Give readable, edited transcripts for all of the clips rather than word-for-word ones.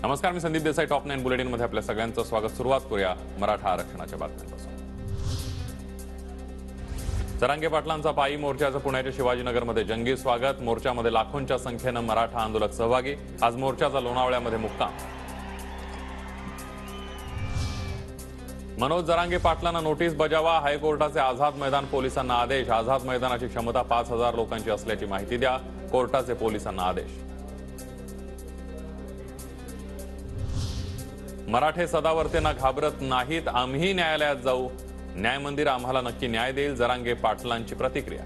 नमस्कार, मी Sandeep Desai. Top 9 bulletin मध्ये आपल्या सगळ्यांचं स्वागत. सुरुवात करूया मराठा आरक्षणाच्या बातम्यांपासून. जरांगे पाटलांचा पायी मोर्चाचं पुण्याच्या शिवाजीनगरमध्ये जंगी स्वागत. मोर्चामध्ये लाखोंच्या संख्येनं मराठा आंदोलक सहभागी. आज मोर्चाचा लोणावळ्यामध्ये मुक्काम. मनोज जरांगे पाटलांना नोटीस बजावा. हायकोर्टाचे आझाद मैदान पोलिसांना आदेश. आझाद मैदानाची क्षमता 5,000 लोकांची असल्याची माहिती द्या. कोर्टाचे पोलिसांना आदेश. मराठे सदावर्तेंना घाबरत नाहीत. आम्ही न्यायालयात जाऊ. न्याय मंदिर आम्हाला नक्की न्याय देईल. जरांगे पाटलांची प्रतिक्रिया.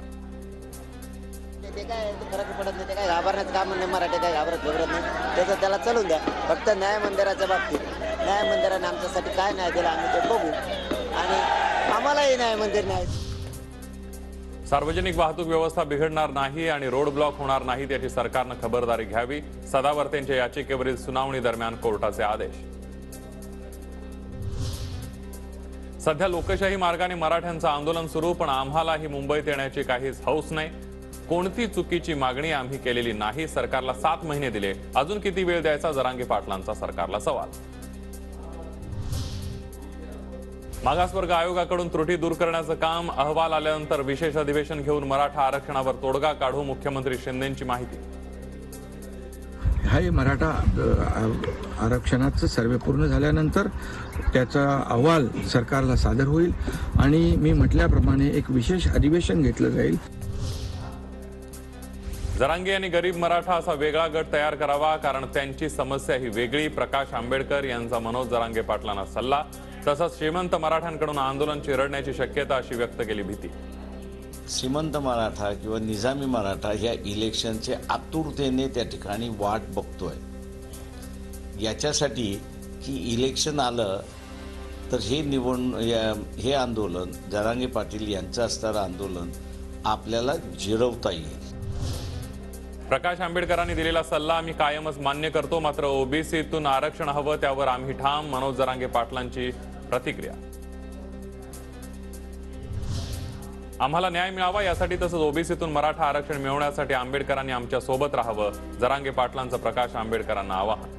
ते काय फरक पडत नाही, ते काय घाबरण्याचं काम नाही. मराठी काय घाबरत नाही, त्याचं त्याला चालून द्या. फक्त न्याय मंदिराच्या बाबतीत न्याय मंदिराने आमच्यासाठी काय न्याय दिला आम्ही ते बघू, आणि आम्हालाही न्याय मंदिर न्याय. सार्वजनिक वाहतूक व्यवस्था बिघडणार नाही आणि रोड ब्लॉक होणार नाहीत याची सरकारनं खबरदारी घ्यावी. सदावर्तेंच्या याचिकेवरील सुनावणी दरम्यान कोर्टाचे आदेश. सध्या लोकशाही मार्गाने मराठ्यांचं आंदोलन सुरू, पण आम्हालाही मुंबईत येण्याची काहीच हौस नाही. कोणती चुकीची मागणी आम्ही केलेली नाही. सरकारला 7 महिने दिले, अजून किती वेळ द्यायचा? जरांगे पाटलांचा सरकारला सवाल. मागासवर्ग आयोगाकडून त्रुटी दूर करण्याचं काम. अहवाल आल्यानंतर विशेष अधिवेशन घेऊन मराठा आरक्षणावर तोडगा काढू. मुख्यमंत्री शिंदेंची माहिती. हे मराठा आरक्षणाचं सर्वे पूर्ण झाल्यानंतर त्याचा अहवाल सरकारला सादर होईल आणि मी म्हटल्याप्रमाणे एक विशेष अधिवेशन घेतलं जाईल. जरांगे यांनी गरीब मराठा असा वेगळा गट तयार करावा, कारण त्यांची समस्या ही वेगळी. प्रकाश आंबेडकर यांचा मनोज जरांगे पाटलांना सल्ला. तसंच श्रीमंत मराठ्यांकडून आंदोलन चिरडण्याची शक्यता अशी व्यक्त केली भीती. श्रीमंत मराठा किंवा निजामी मराठा या इलेक्शनचे आतुरतेने त्या ठिकाणी वाट बघतोय. याच्यासाठी की इलेक्शन आलं तर हे आंदोलन, जरांगे पाटील यांचं असणारं आंदोलन आपल्याला जिरवता येईल. प्रकाश आंबेडकरांनी दिलेला सल्ला आम्ही कायमच मान्य करतो, मात्र ओबीसीतून आरक्षण हवं त्यावर आम्ही ठाम. मनोज जरांगे पाटलांची प्रतिक्रिया. आम्हाला न्याय मिळावा यासाठी, तसंच ओबीसीतून मराठा आरक्षण मिळवण्यासाठी आंबेडकरांनी आमच्या सोबत राहावं. जरांगे पाटलांचं प्रकाश आंबेडकरांना आवाहन.